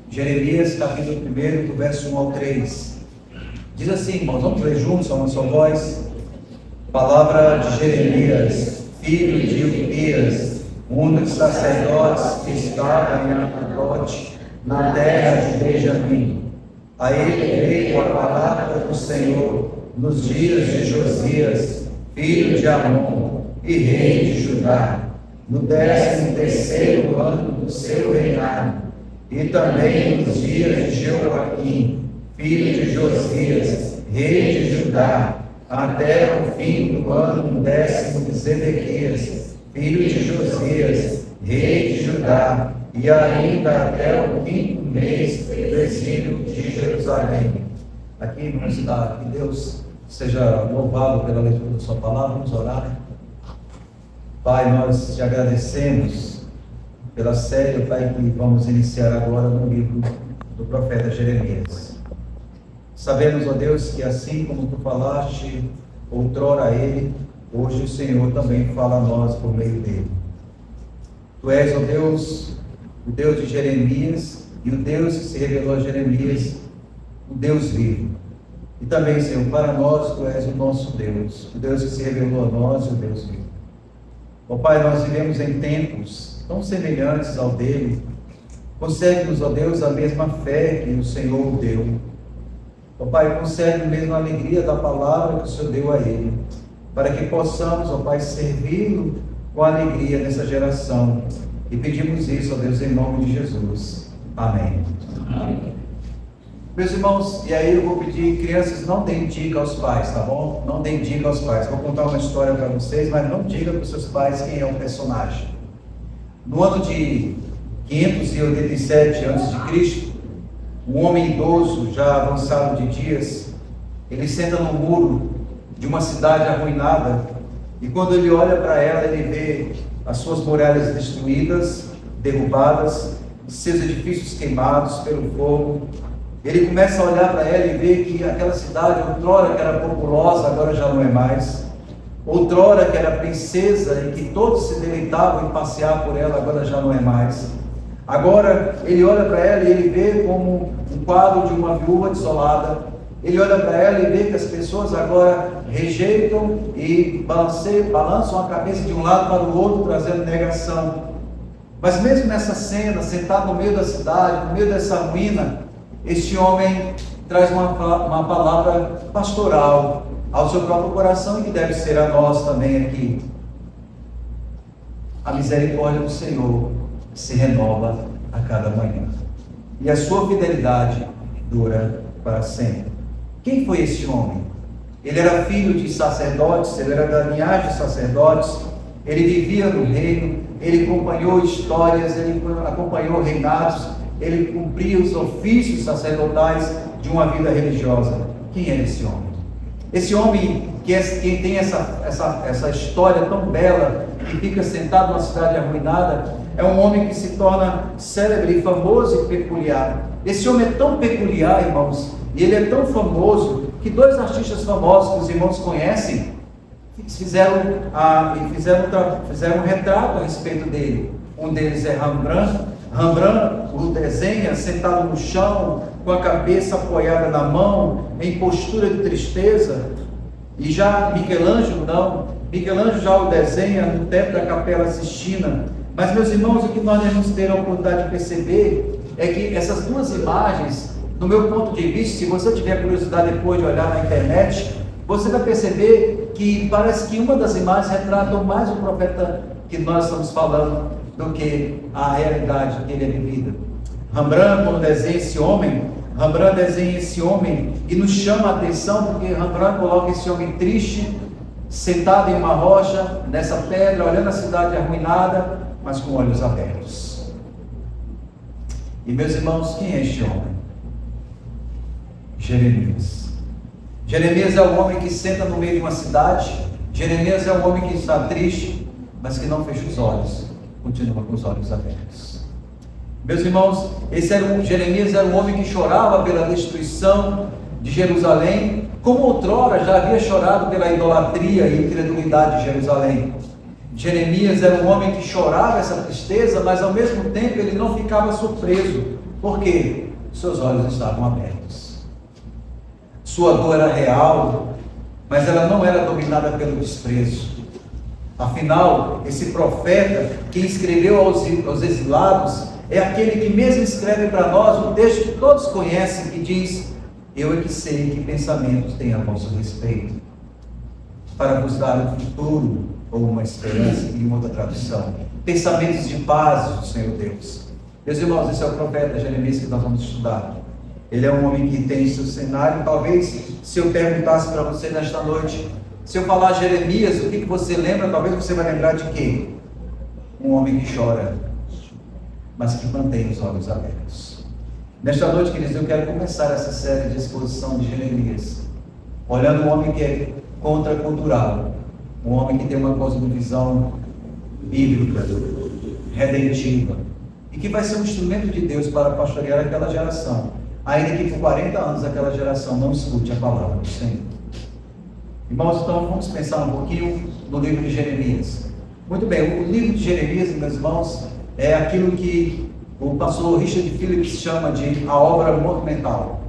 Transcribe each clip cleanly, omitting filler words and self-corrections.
Jeremias, capítulo 1, do verso 1 ao 3. Diz assim, irmãos, vamos ler juntos a uma só voz. Palavra de Jeremias, filho de Hilquias, um dos sacerdotes que estava em Anatote, na terra de Benjamim. A ele veio a palavra do Senhor nos dias de Josias, filho de Amon, e rei de Judá, no 13º ano do seu reinado, e também nos dias de Joaquim, filho de Josias, rei de Judá, até o fim do ano 10º de Zedequias, filho de Josias, rei de Judá, e ainda até o 5º mês do exílio de Jerusalém. Aqui, irmãos, está, que Deus seja louvado pela leitura da sua palavra. Vamos orar. Pai, nós te agradecemos pela série, Pai, que vamos iniciar agora no livro do profeta Jeremias. Sabemos, ó Deus, que assim como tu falaste outrora a ele, hoje o Senhor também fala a nós por meio dele. Tu és, ó Deus, o Deus de Jeremias e o Deus que se revelou a Jeremias, o Deus vivo. E também, Senhor, para nós tu és o nosso Deus, o Deus que se revelou a nós e o Deus vivo. Ó Pai, nós vivemos em tempos tão semelhantes ao dele. Concede-nos, ó Deus, a mesma fé que o Senhor deu. Ó Pai, concede mesmo a alegria da palavra que o Senhor deu a ele, para que possamos, ó Pai, servi-lo com alegria nessa geração. E pedimos isso, ó Deus, em nome de Jesus. Amém. Amém. Meus irmãos, e aí eu vou pedir, crianças, não deem dica aos pais, tá bom? Não deem dica aos pais. Vou contar uma história para vocês, mas não diga para os seus pais quem é o personagem. No ano de 587 a.C., um homem idoso, já avançado de dias, ele senta no muro de uma cidade arruinada, e quando ele olha para ela, ele vê as suas muralhas destruídas, derrubadas, seus edifícios queimados pelo fogo. Ele começa a olhar para ela e vê que aquela cidade, outrora que era populosa, agora já não é mais. Outrora que era princesa e que todos se deleitavam em passear por ela, agora já não é mais. Agora ele olha para ela e ele vê como um quadro de uma viúva desolada. Ele olha para ela e vê que as pessoas agora rejeitam e balançam a cabeça de um lado para o outro, trazendo negação. Mas mesmo nessa cena, sentado no meio da cidade, no meio dessa ruína, este homem traz uma palavra pastoral ao seu próprio coração e que deve ser a nós também aqui. A misericórdia do Senhor se renova a cada manhã, e a sua fidelidade dura para sempre. Quem foi esse homem? Ele era filho de sacerdotes, ele era da linhagem de sacerdotes, ele vivia no reino, ele acompanhou histórias, ele acompanhou reinados, ele cumpria os ofícios sacerdotais de uma vida religiosa. Quem era esse homem? Esse homem quem tem essa história tão bela, que fica sentado numa cidade arruinada, é um homem que se torna célebre, famoso e peculiar. Esse homem é tão peculiar, irmãos, e ele é tão famoso, que dois artistas famosos que os irmãos conhecem, fizeram um retrato a respeito dele. Um deles é Rembrandt. Rembrandt o desenha sentado no chão, com a cabeça apoiada na mão, em postura de tristeza. E já Michelangelo não. Michelangelo já o desenha no teto da Capela Sistina. Mas, meus irmãos, o que nós devemos ter a oportunidade de perceber é que essas duas imagens, do meu ponto de vista, se você tiver curiosidade depois de olhar na internet, você vai perceber que parece que uma das imagens retrata mais o profeta que nós estamos falando do que a realidade que ele é vivida. Rembrandt, quando desenha esse homem, Rembrandt desenha esse homem e nos chama a atenção, porque Rembrandt coloca esse homem triste, sentado em uma rocha, nessa pedra, olhando a cidade arruinada, mas com olhos abertos. E, meus irmãos, quem é este homem? Jeremias. Jeremias é o homem que senta no meio de uma cidade. Jeremias é o homem que está triste. mas que não fecha os olhos, continua com os olhos abertos. Meus irmãos, Jeremias era um homem que chorava pela destruição de Jerusalém, como outrora já havia chorado pela idolatria e incredulidade de Jerusalém. Jeremias era um homem que chorava essa tristeza, mas ao mesmo tempo ele não ficava surpreso. Por quê? Seus olhos estavam abertos. Sua dor era real, mas ela não era dominada pelo desprezo. Afinal, esse profeta que escreveu aos exilados é aquele que mesmo escreve para nós um texto que todos conhecem, que diz: eu é que sei que pensamentos têm a vosso respeito, para vos dar um futuro ou uma esperança, em outra tradução, pensamentos de paz do Senhor Deus. Meus irmãos, esse é o profeta Jeremias que nós vamos estudar. Ele é um homem que tem seu cenário. Talvez, se eu perguntasse para você nesta noite, se eu falar Jeremias, o que você lembra? Talvez você vai lembrar de quê? Um homem que chora, mas que mantém os olhos abertos. Nesta noite, queridos, eu quero começar essa série de exposição de Jeremias, olhando um homem que é contracultural, um homem que tem uma cosmovisão bíblica, redentiva, e que vai ser um instrumento de Deus para pastorear aquela geração, ainda que por 40 anos aquela geração não escute a palavra do Senhor. Irmãos, então vamos pensar um pouquinho no livro de Jeremias. Muito bem, o livro de Jeremias, meus irmãos, é aquilo que o pastor Richard Phillips chama de a obra monumental.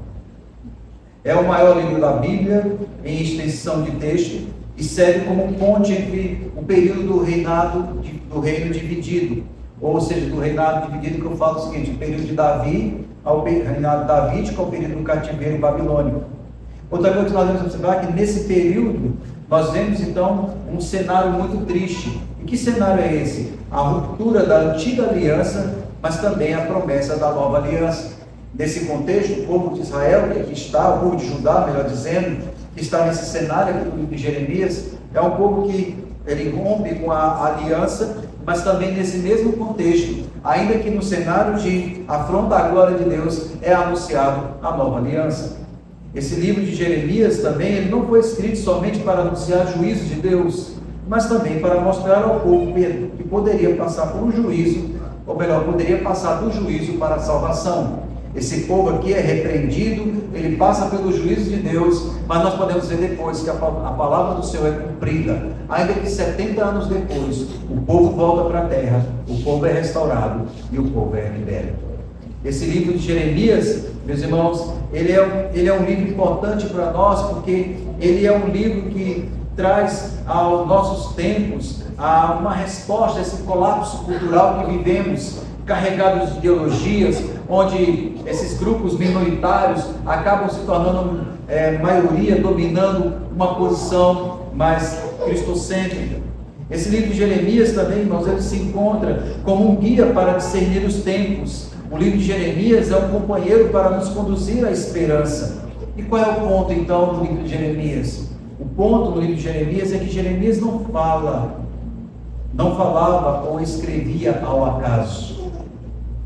É o maior livro da Bíblia em extensão de texto e serve como ponte entre o período do reino dividido, ou seja, do reinado dividido, que eu falo o seguinte: o período de Davi ao reinado davídico, ao período do cativeiro babilônico. Outra coisa que nós vamos observar é que nesse período nós vemos então um cenário muito triste. E que cenário é esse? A ruptura da antiga aliança, mas também a promessa da nova aliança. Nesse contexto, o povo de Israel, que aqui está, o povo de Judá, melhor dizendo, que está nesse cenário aqui do livro de Jeremias, é um povo que ele rompe com a aliança, mas também nesse mesmo contexto, ainda que no cenário de afronta à glória de Deus, é anunciado a nova aliança. Esse livro de Jeremias também, ele não foi escrito somente para anunciar juízo de Deus, mas também para mostrar ao povo que poderia passar por um juízo, ou melhor, poderia passar do juízo para a salvação. Esse povo aqui é repreendido, ele passa pelo juízo de Deus, mas nós podemos ver depois que a palavra do Senhor é cumprida. Ainda que 70 anos depois, o povo volta para a terra, o povo é restaurado e o povo é liberto. Esse livro de Jeremias, meus irmãos, ele é um livro importante para nós, porque ele é um livro que traz aos nossos tempos uma resposta a esse colapso cultural que vivemos, carregados de ideologias, onde esses grupos minoritários acabam se tornando maioria, dominando uma posição mais cristocêntrica. Esse livro de Jeremias também, irmãos, ele se encontra como um guia para discernir os tempos. O livro de Jeremias é um companheiro para nos conduzir à esperança. E qual é o ponto então do livro de Jeremias? O ponto no livro de Jeremias é que Jeremias não falava ou escrevia ao acaso.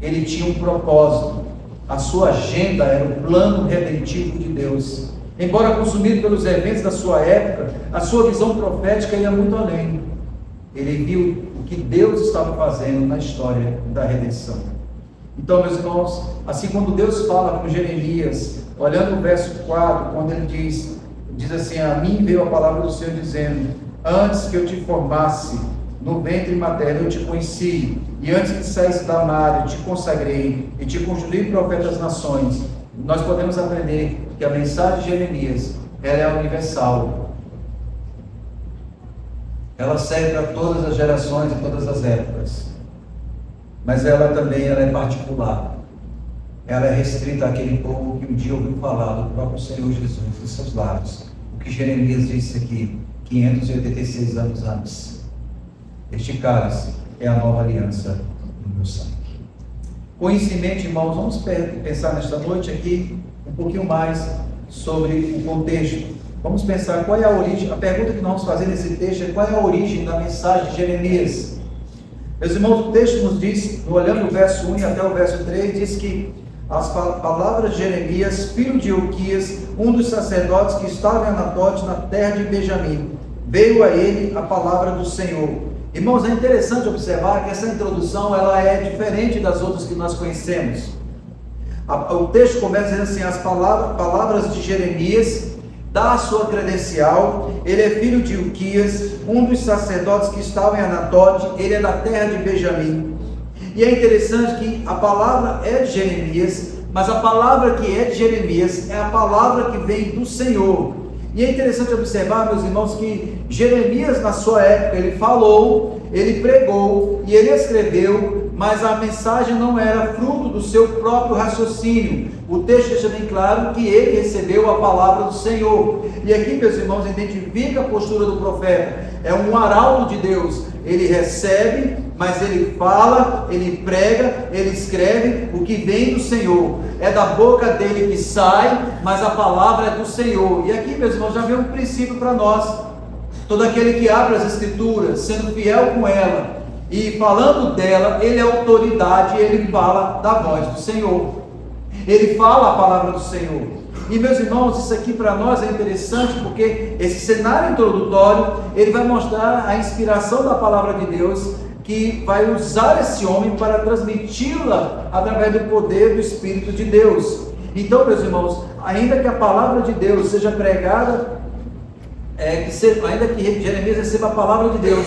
Ele tinha um propósito. A sua agenda era o plano redentivo de Deus. Embora consumido pelos eventos da sua época, a sua visão profética ia muito além. Ele viu o que Deus estava fazendo na história da redenção. Então, meus irmãos, assim quando Deus fala com Jeremias, olhando o verso 4, quando ele diz assim: a mim veio a palavra do Senhor dizendo: antes que eu te formasse no ventre materno eu te conheci, e antes que saísse da mar eu te consagrei e te constituí profeta das nações. Nós podemos aprender que a mensagem de Jeremias, ela é universal. Ela serve para todas as gerações e todas as épocas. Mas ela também é particular. Ela é restrita àquele povo que um dia ouviu falar do próprio Senhor Jesus dos seus lábios. O que Jeremias disse aqui, 586 anos antes. Este cálice é a nova aliança do meu sangue. Com isso em mente, irmãos, vamos pensar nesta noite aqui um pouquinho mais sobre o contexto. Vamos pensar qual é a origem. A pergunta que nós vamos fazer nesse texto é: qual é a origem da mensagem de Jeremias? Meus irmãos, o texto nos diz, olhando o verso 1 até o verso 3, diz que as palavras de Jeremias, filho de Ilquias, um dos sacerdotes que estava em Anatote, na terra de Benjamim, veio a ele a palavra do Senhor, Irmãos, é interessante observar que essa introdução ela é diferente das outras que nós conhecemos. O texto começa dizendo assim: as palavras de Jeremias, dá a sua credencial. Ele é filho de Ilquias, um dos sacerdotes que estavam em Anatote. Ele é da terra de Benjamim. E é interessante que a palavra é de Jeremias, mas a palavra que é de Jeremias é a palavra que vem do Senhor. E é interessante observar, meus irmãos, que Jeremias, na sua época, ele falou, ele pregou e ele escreveu, mas a mensagem não era fruto do seu próprio raciocínio. O texto deixa bem claro que ele recebeu a palavra do Senhor. E aqui, meus irmãos, identifica a postura do profeta. É um arauto de Deus. Ele recebe, mas ele fala, ele prega, ele escreve o que vem do Senhor. É da boca dele que sai, mas a palavra é do Senhor. E aqui, meus irmãos, já vem um princípio para nós. Todo aquele que abre as Escrituras, sendo fiel com ela e falando dela, ele é autoridade e ele fala da voz do Senhor. Ele fala a palavra do Senhor. E, meus irmãos, isso aqui para nós é interessante, porque esse cenário introdutório, ele vai mostrar a inspiração da palavra de Deus, que vai usar esse homem para transmiti-la através do poder do Espírito de Deus. Então, meus irmãos, ainda que a palavra de Deus seja pregada, ainda que Jeremias receba a palavra de Deus,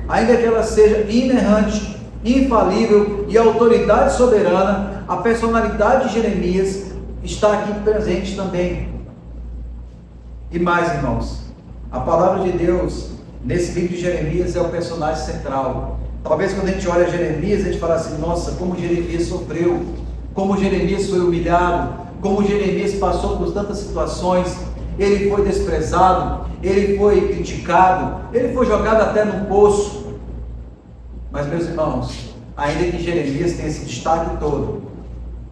ainda que ela seja inerrante, infalível e autoridade soberana, a personalidade de Jeremias está aqui presente também. E mais, irmãos, a palavra de Deus nesse livro de Jeremias é o personagem central. Talvez quando a gente olha Jeremias, a gente fala assim: nossa, como Jeremias sofreu, como Jeremias foi humilhado, como Jeremias passou por tantas situações. Ele foi desprezado, ele foi criticado, ele foi jogado até no poço. Mas, meus irmãos, ainda que Jeremias tenha esse destaque todo,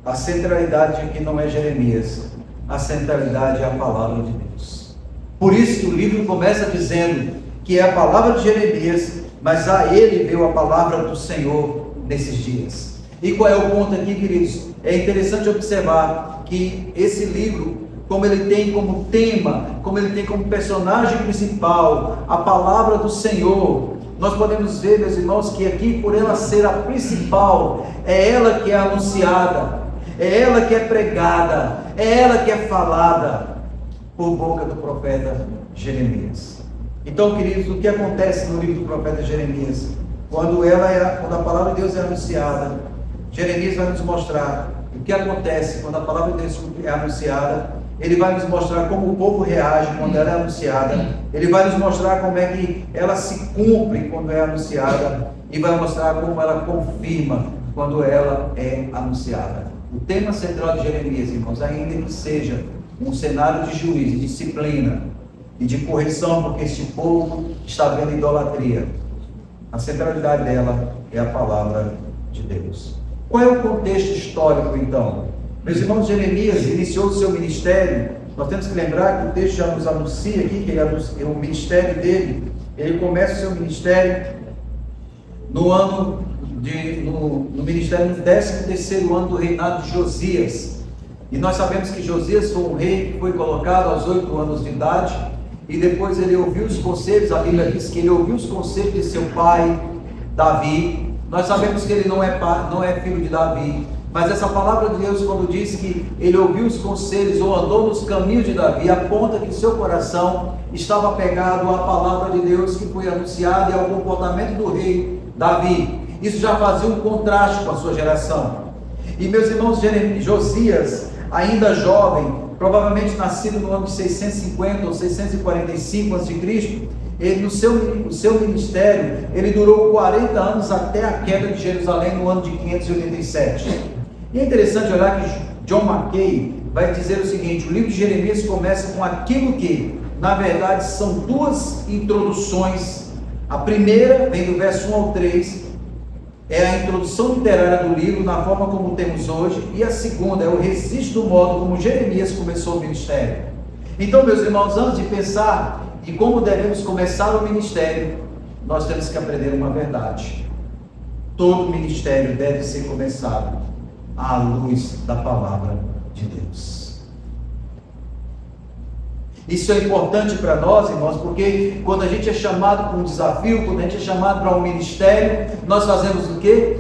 a centralidade aqui não é Jeremias, a centralidade é a palavra de Deus. Por isso que o livro começa dizendo que é a palavra de Jeremias, mas a ele veio a palavra do Senhor nesses dias. E qual é o ponto aqui, queridos? É interessante observar que esse livro, como ele tem como tema, como ele tem como personagem principal a palavra do Senhor, nós podemos ver, meus irmãos, que aqui, por ela ser a principal, é ela que é anunciada, é ela que é pregada, é ela que é falada por boca do profeta Jeremias. Então, queridos, o que acontece no livro do profeta Jeremias? Quando a palavra de Deus é anunciada, Jeremias vai nos mostrar o que acontece quando a palavra de Deus é anunciada. Ele vai nos mostrar como o povo reage quando ela é anunciada. Ele vai nos mostrar como é que ela se cumpre quando é anunciada. E vai mostrar como ela confirma quando ela é anunciada. O tema central de Jeremias, irmãos, ainda que seja um cenário de juízo, de disciplina e de correção, porque este povo está vendo idolatria, a centralidade dela é a palavra de Deus. Qual é o contexto histórico, então? Meus irmãos, Jeremias iniciou o seu ministério. Nós temos que lembrar que o texto já nos anuncia aqui que o ministério dele, ele começa o seu ministério no ministério no 13º ano do reinado de Josias. E nós sabemos que Josias foi um rei que foi colocado aos 8 anos de idade, e depois ele ouviu os conselhos. A Bíblia diz que ele ouviu os conselhos de seu pai Davi. Nós sabemos que ele não é filho de Davi, mas essa palavra de Deus, quando diz que ele ouviu os conselhos ou andou nos caminhos de Davi, aponta que seu coração estava apegado à palavra de Deus que foi anunciada e ao comportamento do rei Davi. Isso já fazia um contraste com a sua geração. E, meus irmãos, Josias, ainda jovem, provavelmente nascido no ano de 650 ou 645 a.C., ele, no seu ministério, ele durou 40 anos até a queda de Jerusalém no ano de 587. E é interessante olhar que John Mackay vai dizer o seguinte: o livro de Jeremias começa com aquilo que, na verdade, são duas introduções. A primeira vem do verso 1 ao 3, é a introdução literária do livro, na forma como temos hoje, e a segunda é o registro do modo como Jeremias começou o ministério. Então, meus irmãos, antes de pensar em como devemos começar o ministério, nós temos que aprender uma verdade: todo ministério deve ser começado à luz da palavra de Deus. Isso é importante para nós, irmãos, porque quando a gente é chamado para um desafio, quando a gente é chamado para um ministério, nós fazemos o quê?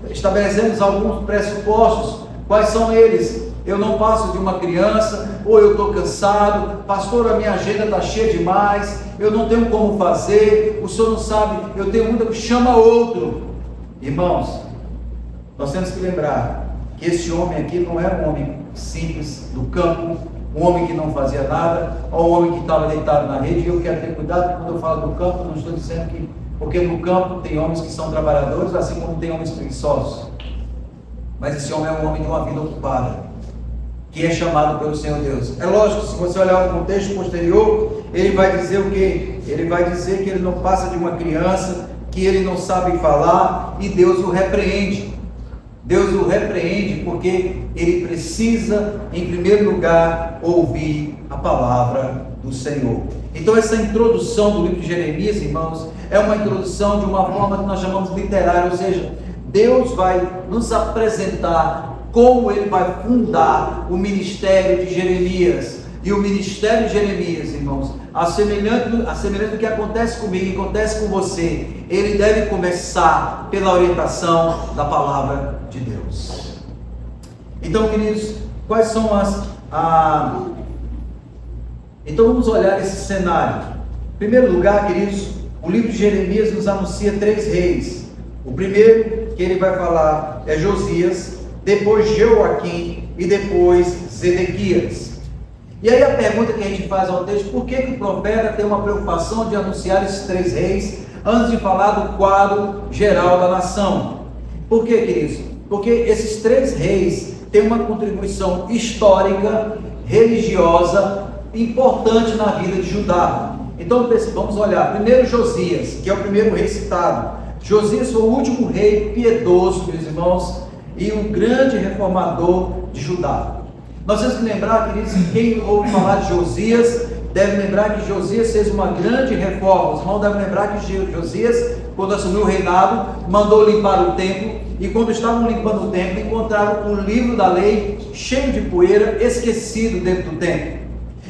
Estabelecemos alguns pressupostos. Quais são eles? Eu não passo de uma criança, ou eu estou cansado, pastor, a minha agenda está cheia demais, eu não tenho como fazer, o senhor não sabe, eu tenho muita... Chama outro. Irmãos, nós temos que lembrar que esse homem aqui não era um homem simples do campo, um homem que não fazia nada, ou um homem que estava deitado na rede. E eu quero ter cuidado, que quando eu falo do campo, não estou dizendo que... Porque no campo tem homens que são trabalhadores, assim como tem homens preguiçosos. Mas esse homem é um homem de uma vida ocupada, que é chamado pelo Senhor Deus. É lógico, se você olhar o contexto posterior, ele vai dizer o quê? Ele vai dizer que ele não passa de uma criança, que ele não sabe falar, e Deus o repreende. Deus o repreende porque ele precisa, em primeiro lugar, ouvir a palavra do Senhor. Então essa introdução do livro de Jeremias, irmãos, é uma introdução de uma forma que nós chamamos literária, ou seja, Deus vai nos apresentar como ele vai fundar o ministério de Jeremias. E o ministério de Jeremias, irmãos, a semelhança do que acontece comigo e acontece com você, ele deve começar pela orientação da palavra de Deus. Então, queridos, quais são Então vamos olhar esse cenário. Em primeiro lugar, queridos, o livro de Jeremias nos anuncia 3 reis. O primeiro que ele vai falar é Josias, depois Jeoaquim e depois Zedequias. E aí a pergunta que a gente faz ao texto: por que o profeta tem uma preocupação de anunciar esses 3 reis antes de falar do quadro geral da nação? Por quê, queridos? Porque esses 3 reis têm uma contribuição histórica, religiosa, importante na vida de Judá. Então vamos olhar. Primeiro Josias, que é o primeiro rei citado. Josias foi o último rei piedoso, meus irmãos, e um grande reformador de Judá. Nós temos que lembrar, queridos, que quem ouve falar de Josias deve lembrar que Josias fez uma grande reforma. Os irmãos devem lembrar que Josias, quando assumiu o reinado, mandou limpar o templo, e quando estavam limpando o templo, encontraram o livro da lei cheio de poeira, esquecido dentro do templo.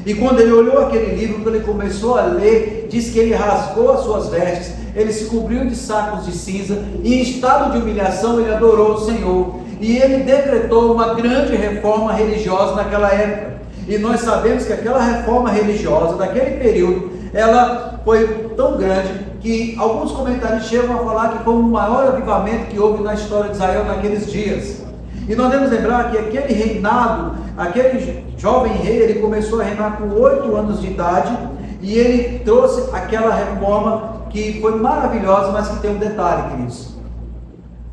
E quando ele olhou aquele livro, quando ele começou a ler, diz que ele rasgou as suas vestes, ele se cobriu de sacos de cinza, e em estado de humilhação ele adorou o Senhor. E ele decretou uma grande reforma religiosa naquela época. E nós sabemos que aquela reforma religiosa daquele período, ela foi tão grande que alguns comentaristas chegam a falar que foi o maior avivamento que houve na história de Israel naqueles dias. E nós devemos lembrar que aquele reinado, aquele jovem rei, ele começou a reinar com 8 anos de idade, e ele trouxe aquela reforma que foi maravilhosa, mas que tem um detalhe, queridos.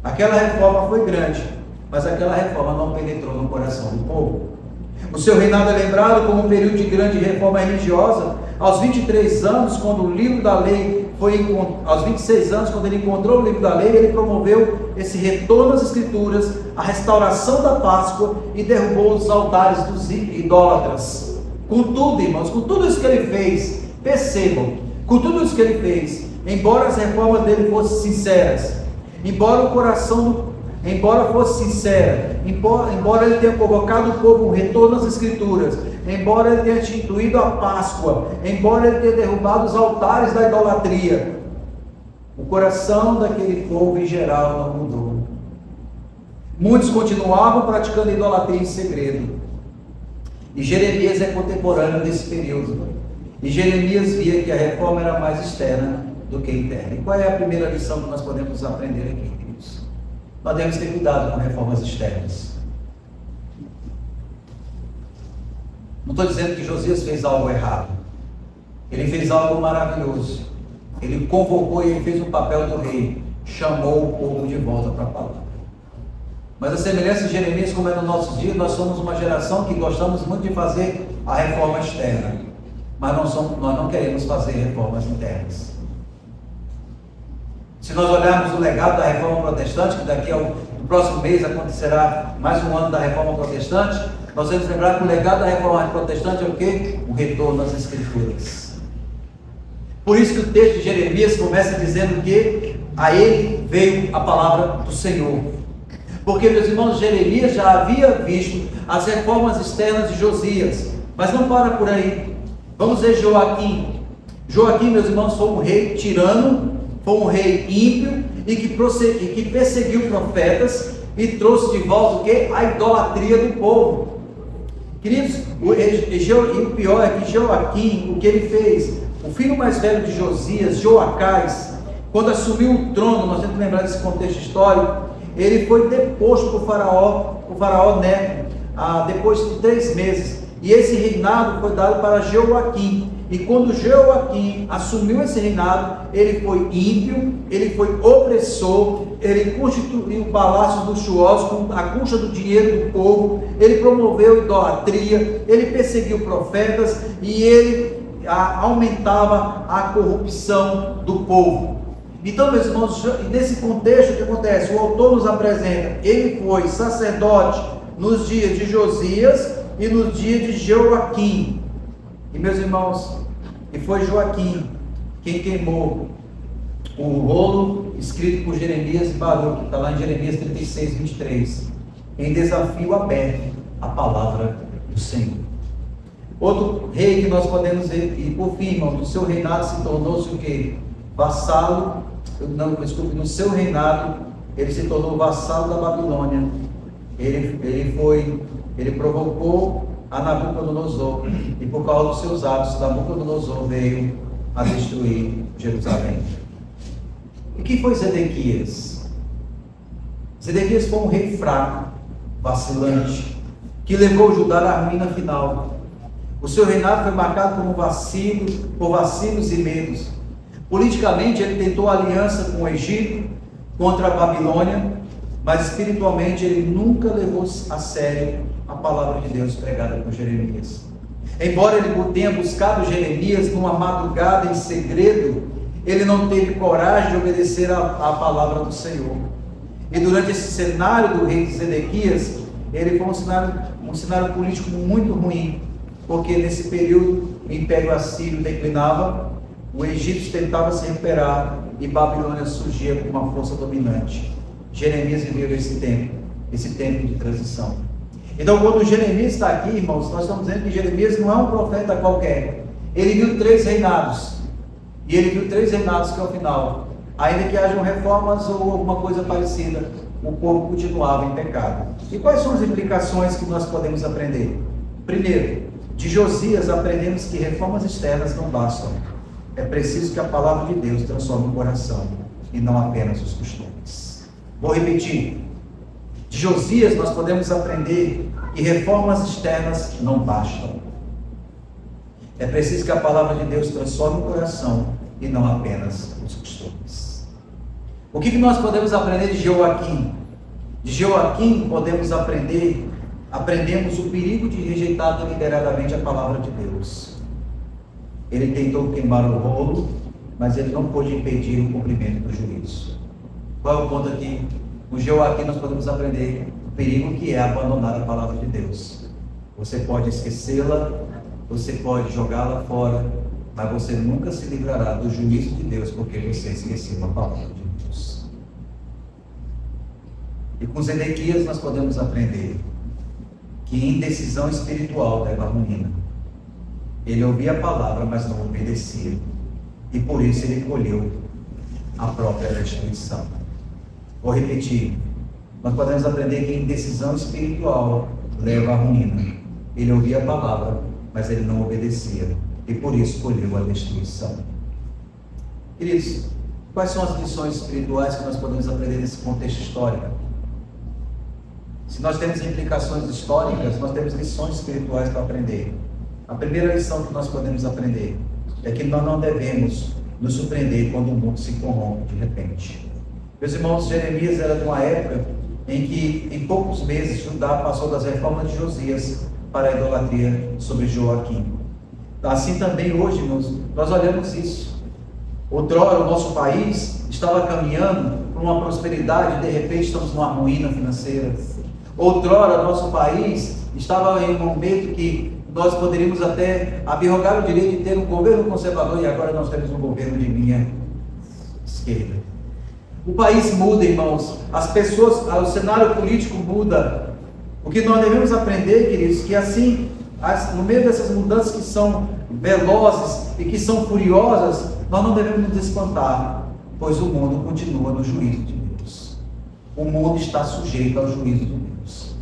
Aquela reforma foi grande, mas aquela reforma não penetrou no coração do povo. O seu reinado é lembrado como um período de grande reforma religiosa. Aos 23 anos, quando o livro da lei aos 26 anos, quando ele encontrou o livro da lei, ele promoveu esse retorno às escrituras, a restauração da Páscoa, e derrubou os altares dos idólatras. Contudo, irmãos, com tudo isso que ele fez, percebam, com tudo isso que ele fez, embora as reformas dele fossem sinceras, embora fosse sincera, embora ele tenha provocado o povo um retorno às escrituras, embora ele tenha instituído a Páscoa, embora ele tenha derrubado os altares da idolatria, o coração daquele povo em geral não mudou. Muitos continuavam praticando idolatria em segredo. E Jeremias é contemporâneo desse período. E Jeremias via que a reforma era mais externa do que interna. E qual é a primeira lição que nós podemos aprender aqui, queridos? Nós devemos ter cuidado com reformas externas. Não estou dizendo que Josias fez algo errado. Ele fez algo maravilhoso. Ele convocou e ele fez o papel do rei. Chamou o povo de volta para a palavra. Mas a semelhança de Jeremias, como é no nosso dia, nós somos uma geração que gostamos muito de fazer a reforma externa. Mas nós não queremos fazer reformas internas. Se nós olharmos o legado da reforma protestante, que daqui ao próximo mês acontecerá mais um ano da reforma protestante, nós temos que lembrar que o legado da reforma protestante é o quê? O retorno às escrituras. Por isso que o texto de Jeremias começa dizendo que a ele veio a palavra do Senhor. Porque, meus irmãos, Jeremias já havia visto as reformas externas de Josias. Mas não para por aí. Vamos ver Joaquim. Joaquim, meus irmãos, foi um rei tirano, foi um rei ímpio e que perseguiu profetas e trouxe de volta o quê? A idolatria do povo. Queridos, e o pior é que Joaquim, o que ele fez? O filho mais velho de Josias, Joacás, quando assumiu o trono, nós temos que lembrar desse contexto histórico, ele foi deposto por faraó Neco, depois de 3 meses. E esse reinado foi dado para Joaquim. E quando Joaquim assumiu esse reinado, ele foi ímpio, ele foi opressor, ele constituiu palácios luxuosos com a custa do dinheiro do povo, ele promoveu idolatria, ele perseguiu profetas e ele aumentava a corrupção do povo. Então, meus irmãos, nesse contexto, o que acontece? O autor nos apresenta, ele foi sacerdote nos dias de Josias e nos dias de Joaquim. E, meus irmãos, e foi Joaquim quem queimou o rolo escrito por Jeremias e Baruque, está lá em Jeremias 36, 23, em desafio aberto à palavra do Senhor. Outro rei que nós podemos ver, e por fim, irmão, no seu reinado se tornou-se o quê? Vassalo, no seu reinado, ele se tornou vassalo da Babilônia. Ele provocou a Nabucodonosor, e por causa dos seus atos, Nabucodonosor veio a destruir Jerusalém. E quem foi Zedequias? Zedequias foi um rei fraco, vacilante, que levou Judá à ruína final. O seu reinado foi marcado por vacilos e medos. Politicamente, ele tentou aliança com o Egito contra a Babilônia, mas espiritualmente ele nunca levou a sério a palavra de Deus pregada por Jeremias. Embora ele tenha buscado Jeremias numa madrugada em segredo, ele não teve coragem de obedecer a palavra do Senhor. E durante esse cenário do rei Zedequias, ele foi um cenário político muito ruim, porque nesse período o Império Assírio declinava, o Egito tentava se recuperar e Babilônia surgia com uma força dominante. Jeremias viveu esse tempo de transição. Então, quando Jeremias está aqui, irmãos, nós estamos dizendo que Jeremias não é um profeta qualquer. Ele viu 3 reinados. E ele viu 3 reinados que ao final, ainda que hajam reformas ou alguma coisa parecida, o povo continuava em pecado. E quais são as implicações que nós podemos aprender? Primeiro, de Josias aprendemos que reformas externas não bastam. É preciso que a palavra de Deus transforme o coração e não apenas os costumes. Vou repetir. De Josias nós podemos aprender que reformas externas não bastam. É preciso que a palavra de Deus transforme o coração e não apenas os costumes. O que nós podemos aprender de Joaquim? De Joaquim aprendemos o perigo de rejeitar deliberadamente a palavra de Deus. Ele tentou queimar o rolo, mas ele não pôde impedir o cumprimento do juízo. Qual é o ponto aqui? Com Joaquim nós podemos aprender o perigo que é abandonar a palavra de Deus. Você pode esquecê-la, você pode jogá-la fora, mas você nunca se livrará do juízo de Deus porque você esqueceu a palavra de Deus. E com Zedequias nós podemos aprender que indecisão espiritual leva à ruína. Ele ouvia a palavra, mas não obedecia. E por isso ele colheu a própria destruição. Vou repetir. Nós podemos aprender que indecisão espiritual leva à ruína. Ele ouvia a palavra, mas ele não obedecia. E por isso colheu a destruição. Queridos, quais são as lições espirituais que nós podemos aprender nesse contexto histórico? Se nós temos implicações históricas, nós temos lições espirituais para aprender. A primeira lição que nós podemos aprender é que nós não devemos nos surpreender quando o mundo se corrompe de repente. Meus irmãos, Jeremias era de uma época em que, em poucos meses, Judá passou das reformas de Josias para a idolatria sobre Joaquim. Assim também hoje, irmãos, nós olhamos isso. Outrora o nosso país estava caminhando para uma prosperidade e de repente estamos numa ruína financeira. Outrora nosso país estava em um momento que nós poderíamos até abrogar o direito de ter um governo conservador e agora nós temos um governo de linha esquerda. O país muda, irmãos, as pessoas, o cenário político muda. O que nós devemos aprender, queridos, que assim no meio dessas mudanças que são velozes e que são furiosas, nós não devemos nos espantar, pois o mundo continua no juízo de Deus. O mundo está sujeito ao juízo de Deus.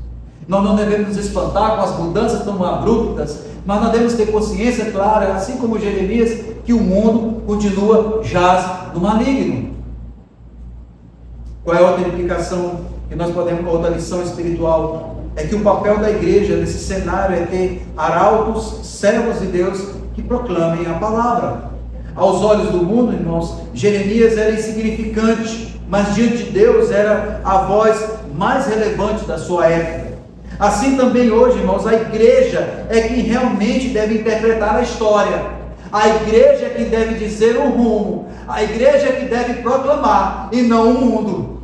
Nós não devemos nos espantar com as mudanças tão abruptas, mas nós devemos ter consciência clara, assim como Jeremias, que o mundo continua jaz no maligno. Qual é a outra implicação que nós podemos, outra lição espiritual? É que o papel da igreja nesse cenário é ter arautos, servos de Deus, que proclamem a palavra. Aos olhos do mundo, irmãos, Jeremias era insignificante, mas diante de Deus era a voz mais relevante da sua época. Assim também hoje, irmãos, a igreja é quem realmente deve interpretar a história. A igreja é que deve dizer o rumo. A igreja é que deve proclamar, e não o mundo.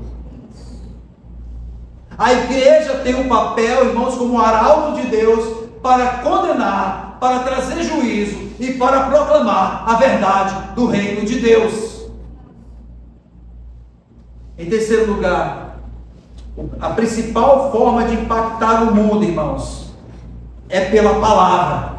A igreja tem um papel, irmãos, como arauto de Deus, para condenar, para trazer juízo e para proclamar a verdade do reino de Deus. Em terceiro lugar, a principal forma de impactar o mundo, irmãos, é pela palavra,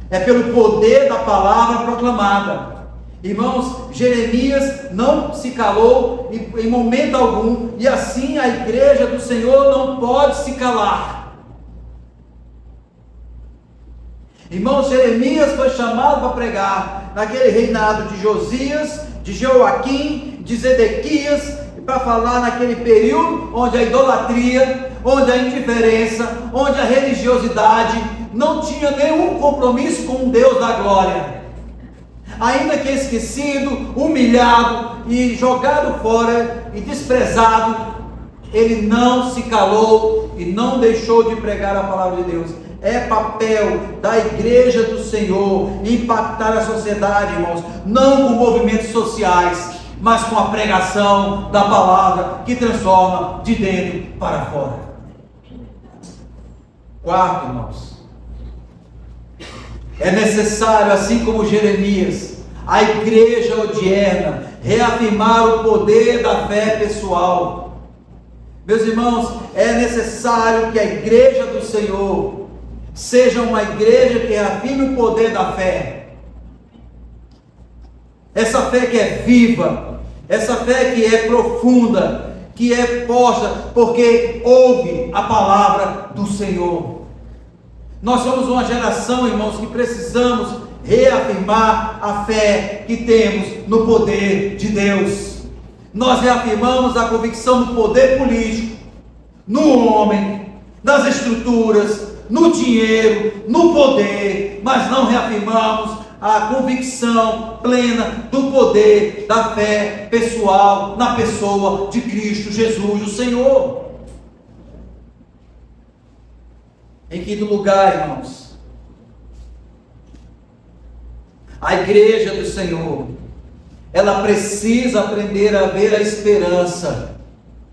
é pelo poder da palavra proclamada. Irmãos, Jeremias não se calou em momento algum, e assim a igreja do Senhor não pode se calar. Irmãos, Jeremias foi chamado para pregar naquele reinado de Josias, de Joaquim, de Zedequias, para falar naquele período onde a idolatria, onde a indiferença, onde a religiosidade não tinha nenhum compromisso com o Deus da glória. Ainda que esquecido, humilhado e jogado fora e desprezado, ele não se calou e não deixou de pregar a palavra de Deus. É papel da igreja do Senhor impactar a sociedade, irmãos, não com movimentos sociais, mas com a pregação da palavra que transforma de dentro para fora. Quarto, irmãos, é necessário, assim como Jeremias, a igreja odierna reafirmar o poder da fé pessoal. Meus irmãos, é necessário que a igreja do Senhor seja uma igreja que reafirme o poder da fé. Essa fé que é viva, essa fé que é profunda, que é posta, porque ouve a palavra do Senhor. Nós somos uma geração, irmãos, que precisamos reafirmar a fé que temos no poder de Deus. Nós reafirmamos a convicção do poder político, no homem, nas estruturas, no dinheiro, no poder, mas não reafirmamos a convicção plena do poder da fé pessoal na pessoa de Cristo Jesus, o Senhor. Em quinto lugar, irmãos, a igreja do Senhor, ela precisa aprender a ver a esperança,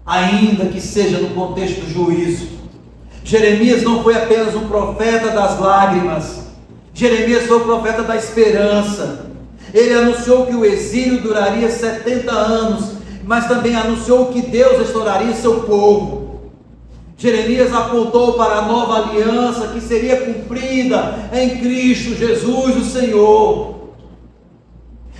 ainda que seja no contexto do juízo. Jeremias não foi apenas um profeta das lágrimas, Jeremias foi o profeta da esperança. Ele anunciou que o exílio duraria 70 anos, mas também anunciou que Deus restauraria seu povo. Jeremias apontou para a nova aliança que seria cumprida em Cristo Jesus, o Senhor.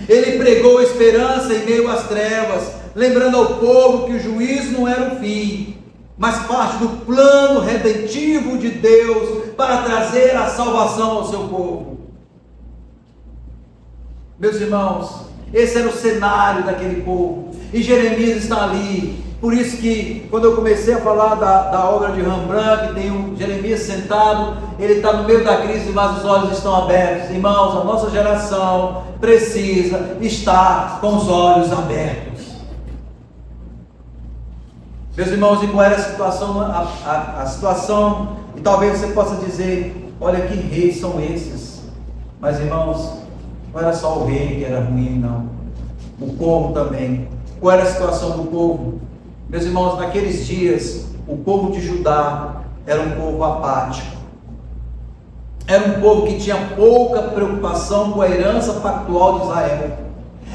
Ele pregou esperança em meio às trevas, lembrando ao povo que o juízo não era o fim, mas parte do plano redentivo de Deus para trazer a salvação ao seu povo. Meus irmãos, esse era o cenário daquele povo, e Jeremias está ali. Por isso que, quando eu comecei a falar da obra de Rembrandt, que tem um Jeremias sentado, ele está no meio da crise, mas os olhos estão abertos. Irmãos, a nossa geração precisa estar com os olhos abertos. Meus irmãos, e qual era a situação? A situação, e talvez você possa dizer, olha que reis são esses. Mas irmãos, não era só o rei que era ruim, não. O povo também. Qual era a situação do povo? Meus irmãos, naqueles dias, o povo de Judá era um povo apático. Era um povo que tinha pouca preocupação com a herança pactual de Israel.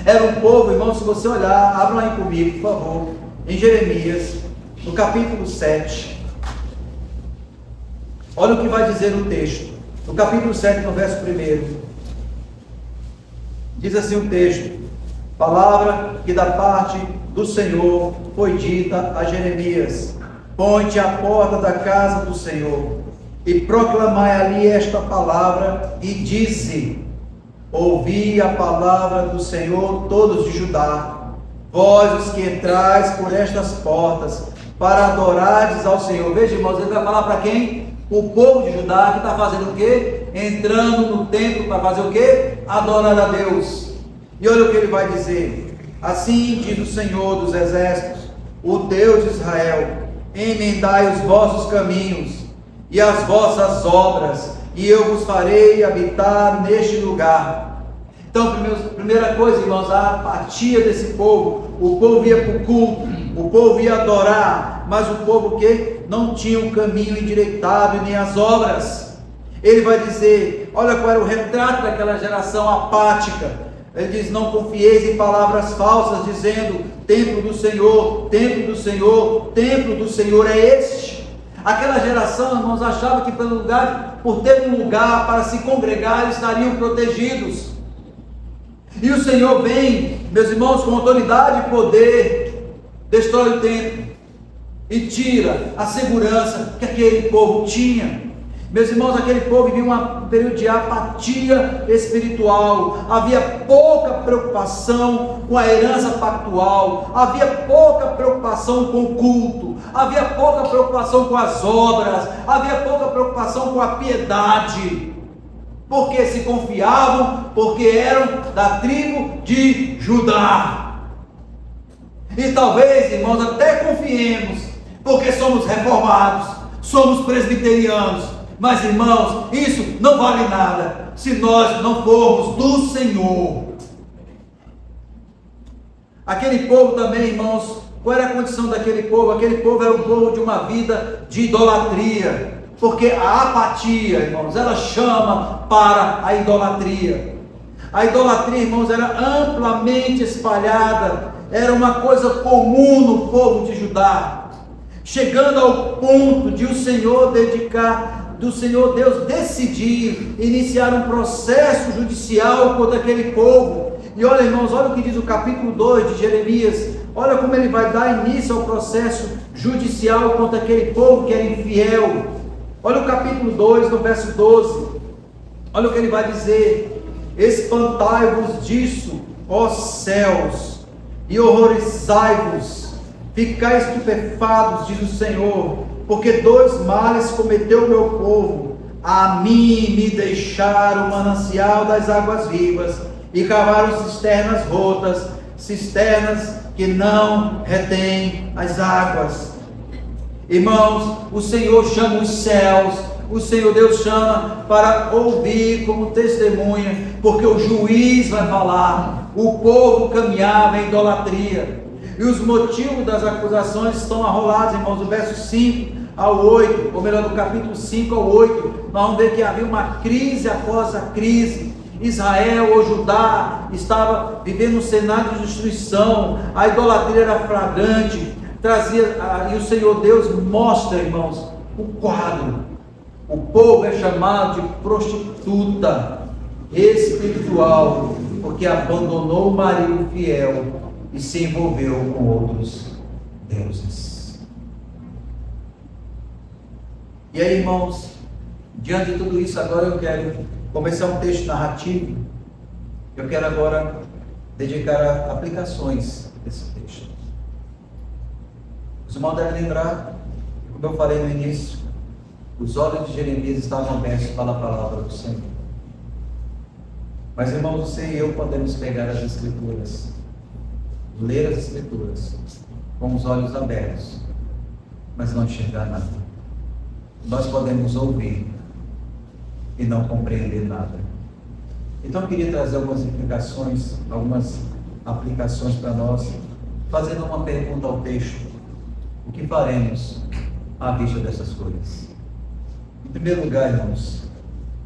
Era um povo, irmãos, se você olhar, abra aí comigo, por favor, em Jeremias, no capítulo 7. Olha o que vai dizer o texto. No capítulo 7, no verso 1, diz assim o texto: palavra que da parte do Senhor foi dita a Jeremias: põe-te à porta da casa do Senhor e proclamai ali esta palavra e dize: ouvi a palavra do Senhor, todos de Judá, vós os que entrais por estas portas, para adorardes ao Senhor. Veja, irmãos, ele vai falar para quem? O povo de Judá, que está fazendo o quê? Entrando no templo para fazer o quê? Adorar a Deus. E olha o que ele vai dizer: assim diz o Senhor dos exércitos, o Deus de Israel: emendai os vossos caminhos e as vossas obras, e eu vos farei habitar neste lugar. Então, primeira coisa, irmãos, a apatia desse povo. O povo ia para o culto, o povo ia adorar, mas o povo que não tinha um caminho endireitado e nem as obras. Ele vai dizer, olha qual era o retrato daquela geração apática. Ele diz: não confieis em palavras falsas, dizendo: templo do Senhor, templo do Senhor, templo do Senhor é este. Aquela geração, irmãos, achava que por ter um lugar para se congregar, estariam protegidos. E o Senhor vem, meus irmãos, com autoridade e poder, destrói o templo e tira a segurança que aquele povo tinha. Meus irmãos, aquele povo vivia um período de apatia espiritual. Havia pouca preocupação com a herança pactual, havia pouca preocupação com o culto, havia pouca preocupação com as obras, havia pouca preocupação com a piedade, porque se confiavam, porque eram da tribo de Judá. E talvez, irmãos, até confiemos, porque somos reformados, somos presbiterianos. Mas, irmãos, isso não vale nada se nós não formos do Senhor. Aquele povo também, irmãos, qual era a condição daquele povo? Aquele povo era um povo de uma vida de idolatria, porque a apatia, irmãos, ela chama para a idolatria. A idolatria, irmãos, era amplamente espalhada, era uma coisa comum no povo de Judá, chegando ao ponto de o Senhor Deus decidir iniciar um processo judicial contra aquele povo. E olha, irmãos, olha o que diz o capítulo 2 de Jeremias. Olha como ele vai dar início ao processo judicial contra aquele povo que era infiel. Olha o capítulo 2, no verso 12. Olha o que ele vai dizer: espantai-vos disso, ó céus, e horrorizai-vos, ficai estupefados, diz o Senhor, porque dois males cometeu o meu povo: a mim me deixaram o manancial das águas vivas, e cavaram cisternas rotas, cisternas que não retêm as águas. Irmãos, o Senhor chama os céus, o Senhor Deus chama para ouvir como testemunha, porque o juiz vai falar. O povo caminhava em idolatria, e os motivos das acusações estão arrolados, irmãos, do verso 5 ao 8, ou melhor, do capítulo 5 ao 8, nós vamos ver que havia uma crise após a crise. Israel ou Judá estava vivendo um cenário de destruição, a idolatria era flagrante, e o Senhor Deus mostra, irmãos, o quadro. O povo é chamado de prostituta espiritual, porque abandonou o marido fiel e se envolveu com outros deuses. E aí, irmãos, diante de tudo isso, agora eu quero começar um texto narrativo. Eu quero agora dedicar a aplicações desse texto. Os irmãos devem lembrar, como eu falei no início, os olhos de Jeremias estavam abertos para a palavra do Senhor. Mas, irmãos, você e eu podemos pegar as Escrituras, ler as Escrituras com os olhos abertos, mas não enxergar nada. Nós podemos ouvir e não compreender nada. Então eu queria trazer algumas aplicações para nós, fazendo uma pergunta ao texto: o que faremos à vista dessas coisas? Em primeiro lugar, irmãos,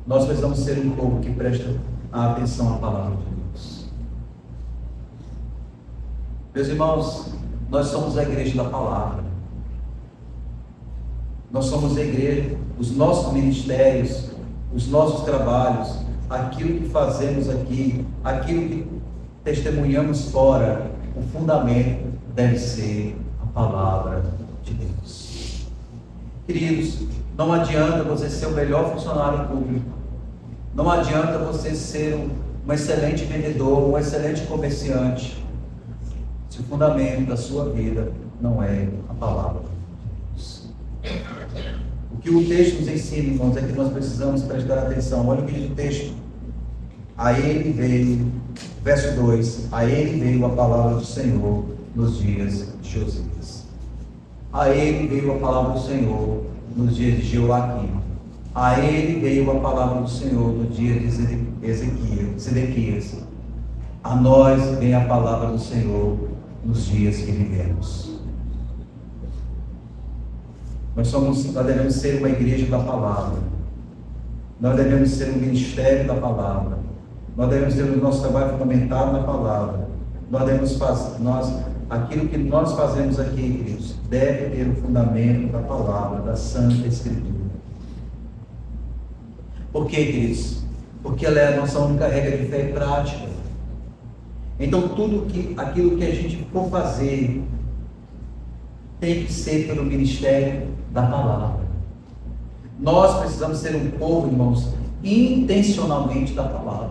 nós precisamos ser um povo que presta atenção à palavra de Deus. Meus irmãos, nós somos a igreja da palavra. Nós somos a igreja, os nossos ministérios os nossos trabalhos, aquilo que fazemos aqui, aquilo que testemunhamos fora, o fundamento deve ser a palavra de Deus. Queridos, não adianta você ser o melhor funcionário público, não adianta você ser um excelente vendedor, um excelente comerciante, se o fundamento da sua vida não é a palavra de Deus. O que o texto nos ensina, irmãos, é que nós precisamos prestar atenção. Olha o que diz o texto. A ele veio, verso 2, a ele veio a palavra do Senhor nos dias de Josias. A ele veio a palavra do Senhor nos dias de Joaquim. A ele veio a palavra do Senhor no dia de Zedequias. A nós vem a palavra do Senhor nos dias que vivemos. Nós devemos ser uma igreja da palavra. Nós devemos ser um ministério da palavra. Nós devemos ter o nosso trabalho fundamentado na palavra. Aquilo que nós fazemos aqui, queridos, deve ter o fundamento da palavra, da Santa Escritura. Por quê, queridos? Porque ela é a nossa única regra de fé e prática. Então, aquilo que a gente for fazer tem que ser pelo ministério da palavra. Nós precisamos ser um povo, irmãos, intencionalmente da palavra.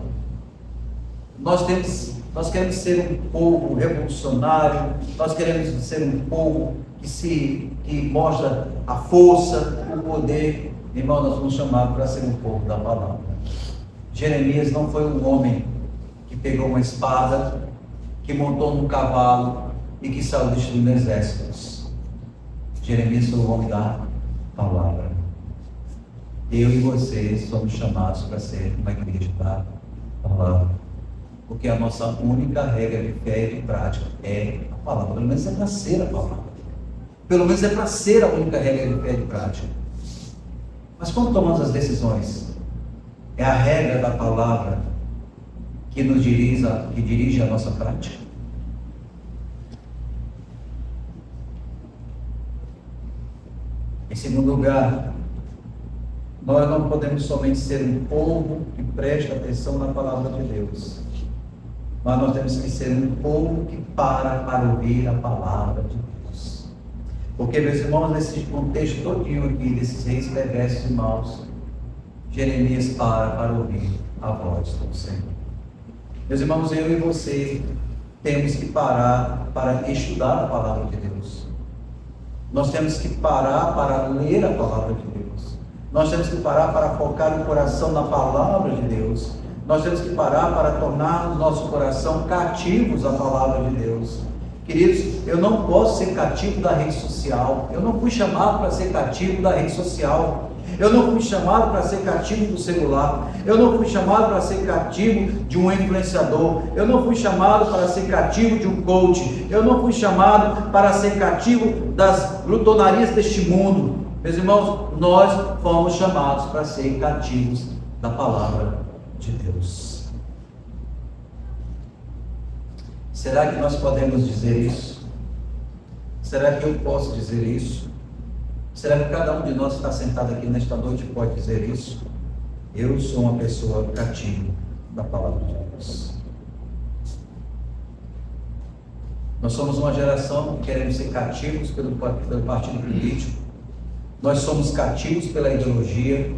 Nós queremos ser um povo revolucionário, nós queremos ser um povo que mostra a força, o poder. Irmão, nós somos chamados para ser um povo da palavra. Jeremias não foi um homem que pegou uma espada, que montou num cavalo e que saiu destruindo exércitos. Jeremias foi o homem da palavra. Eu e vocês somos chamados para ser uma igreja da palavra. Porque a nossa única regra de fé e de prática é a palavra. Pelo menos é para ser a palavra. Pelo menos é para ser a única regra de fé e de prática. Mas como tomamos as decisões? É a regra da palavra que dirige a nossa prática. Em segundo lugar, nós não podemos somente ser um povo que presta atenção na palavra de Deus, mas nós temos que ser um povo que para ouvir a palavra de Deus. Porque, meus irmãos, nesse contexto todinho aqui, desses reis perversos e maus, Jeremias para ouvir a voz do Senhor. Meus irmãos, eu e você temos que parar para estudar a palavra de Deus. Nós temos que parar para ler a palavra de Deus. Nós temos que parar para focar o coração na palavra de Deus. Nós temos que parar para tornar o nosso coração cativos à palavra de Deus. Queridos, eu não posso ser cativo da rede social. Eu não fui chamado para ser cativo da rede social. Eu não fui chamado para ser cativo do celular. Eu não fui chamado para ser cativo de um influenciador. Eu não fui chamado para ser cativo de um coach. Eu não fui chamado para ser cativo das glutonarias deste mundo. Meus irmãos, nós fomos chamados para ser cativos da palavra de Deus. Será que nós podemos dizer isso? Será que eu posso dizer isso? Será que cada um de nós que está sentado aqui nesta noite pode dizer isso? Eu sou uma pessoa cativa da palavra de Deus. Nós somos uma geração que queremos ser cativos pelo partido político. Nós somos cativos pela ideologia.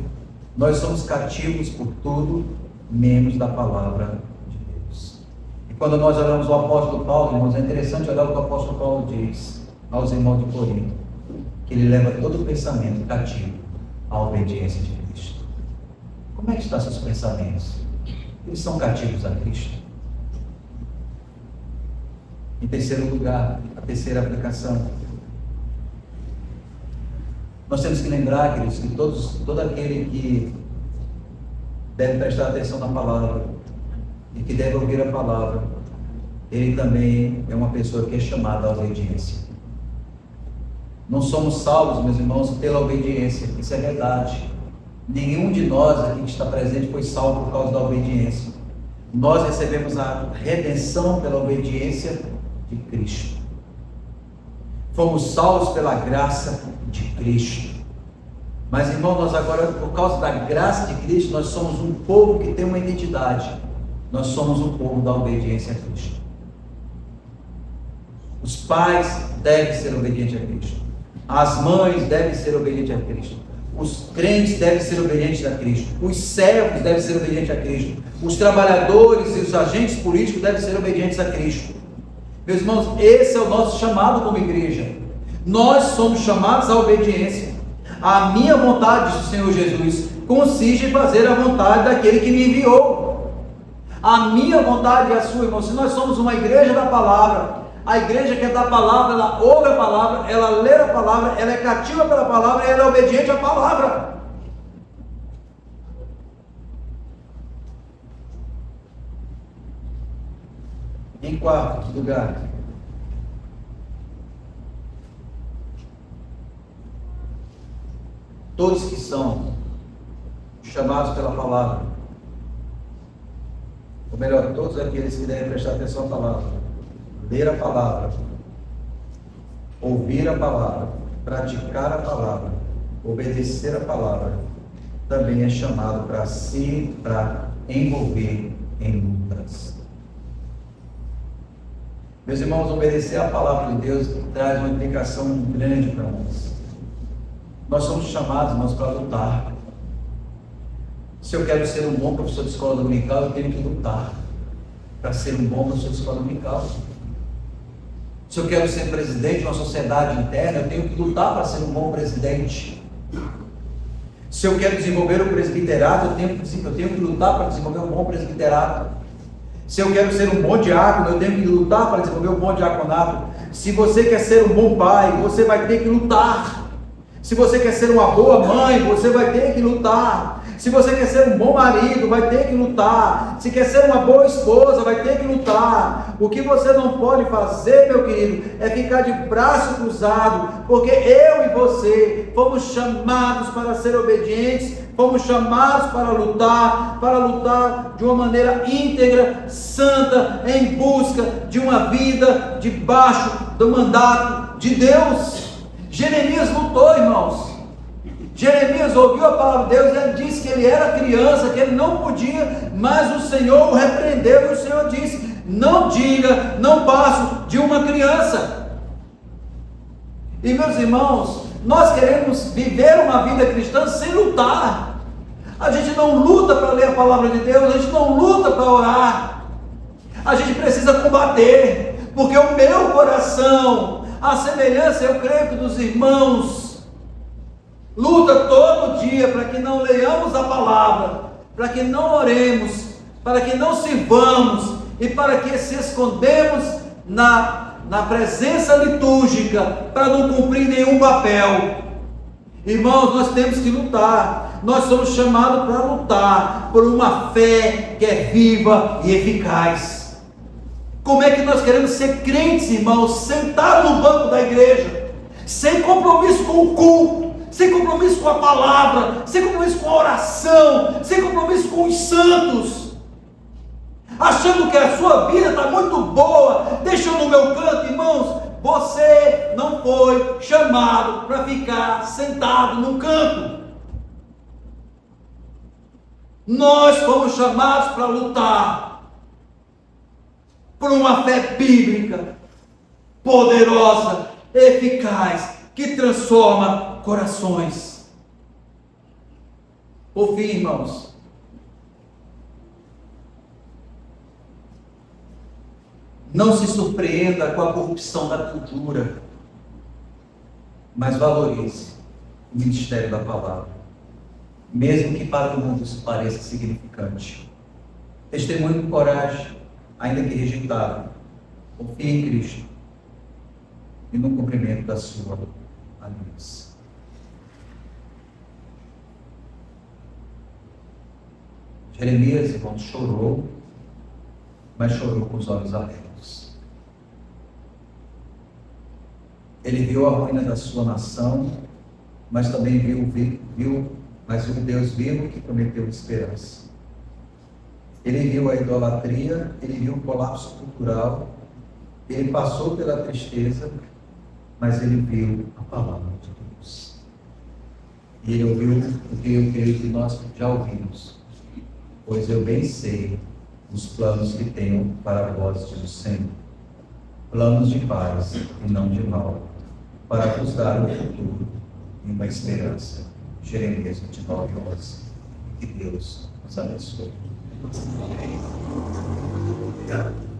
Nós somos cativos por tudo, menos da palavra de Deus. E quando nós olhamos o apóstolo Paulo, irmãos, é interessante olhar o que o apóstolo Paulo diz aos irmãos de Corinto, que ele leva todo o pensamento cativo à obediência de Cristo. Como é que estão seus pensamentos? Eles são cativos a Cristo? Em terceiro lugar, a terceira aplicação. Nós temos que lembrar, queridos, que todo aquele que deve prestar atenção na palavra e que deve ouvir a palavra, ele também é uma pessoa que é chamada à obediência. Não somos salvos, meus irmãos, pela obediência. Isso é verdade. Nenhum de nós aqui que está presente foi salvo por causa da obediência. Nós recebemos a redenção pela obediência de Cristo. Fomos salvos pela graça de Cristo. Mas, irmão, nós agora, por causa da graça de Cristo, nós somos um povo que tem uma identidade. Nós somos um povo da obediência a Cristo. Os pais devem ser obedientes a Cristo. As mães devem ser obedientes a Cristo. Os crentes devem ser obedientes a Cristo. Os servos devem ser obedientes a Cristo. Os trabalhadores e os agentes políticos devem ser obedientes a Cristo. Meus irmãos, esse é o nosso chamado como igreja. Nós somos chamados à obediência. A minha vontade, diz o Senhor Jesus, consiste em fazer a vontade daquele que me enviou. A minha vontade e a sua, irmão. Se nós somos uma igreja da palavra, a igreja que é da palavra, ela ouve a palavra, ela lê a palavra, ela é cativa pela palavra e ela é obediente à palavra. Em quarto lugar, todos que são chamados pela palavra, ou melhor, todos aqueles que devem prestar atenção à palavra, ler a palavra, ouvir a palavra, praticar a palavra, obedecer a palavra, também é chamado para envolver em lutas. Meus irmãos, obedecer a palavra de Deus traz uma implicação grande para nós. Nós somos chamados, irmãos, para lutar. Se eu quero ser um bom professor de escola dominical, eu tenho que lutar para ser um bom professor de escola dominical. Se eu quero ser presidente de uma sociedade interna, eu tenho que lutar para ser um bom presidente. Se eu quero desenvolver o presbiterato, eu tenho que lutar para desenvolver um bom presbiterato. Se eu quero ser um bom diácono, eu tenho que lutar para desenvolver um bom diaconato. Se você quer ser um bom pai, você vai ter que lutar. Se você quer ser uma boa mãe, você vai ter que lutar. Se você quer ser um bom marido, vai ter que lutar. Se quer ser uma boa esposa, vai ter que lutar. O que você não pode fazer, meu querido, é ficar de braço cruzado, porque eu e você fomos chamados para ser obedientes, fomos chamados para lutar de uma maneira íntegra, santa, em busca de uma vida debaixo do mandato de Deus. Jeremias lutou, irmãos. Jeremias ouviu a palavra de Deus, ele disse que ele era criança, que ele não podia, mas o Senhor o repreendeu e o Senhor disse: não diga, não passo de uma criança. E meus irmãos, nós queremos viver uma vida cristã sem lutar. A gente não luta para ler a palavra de Deus, a gente não luta para orar. A gente precisa combater, porque o meu coração, a semelhança, eu creio que dos irmãos, luta todo dia para que não leiamos a palavra, para que não oremos, para que não sirvamos e para que se escondemos na presença litúrgica para não cumprir nenhum papel. Irmãos, nós temos que lutar. Nós somos chamados para lutar por uma fé que é viva e eficaz. Como é que nós queremos ser crentes, irmãos, sentados no banco da igreja, sem compromisso com o culto, sem compromisso com a palavra, sem compromisso com a oração, sem compromisso com os santos, achando que a sua vida está muito boa, deixando no meu canto? Irmãos, você não foi chamado para ficar sentado num canto. Nós fomos chamados para lutar por uma fé bíblica, poderosa, eficaz, que transforma corações. Por fim, irmãos, não se surpreenda com a corrupção da cultura, mas valorize o ministério da palavra, mesmo que para o mundo isso pareça significante. Testemunho com coragem, ainda que rejeitado, confie em Cristo e no cumprimento da sua aliança. Jeremias, irmãos, chorou, mas chorou com os olhos abertos. Ele viu a ruína da sua nação, mas também viu Deus vivo que prometeu esperança. Ele viu a idolatria, ele viu o colapso cultural, ele passou pela tristeza, mas ele viu a palavra de Deus. E ele ouviu o que eu creio que nós já ouvimos. Pois eu bem sei os planos que tenho para vós, diz o Senhor. Planos de paz e não de mal, para vos dar um futuro e uma esperança. Jeremias 29, 11. Que Deus nos abençoe. Obrigado.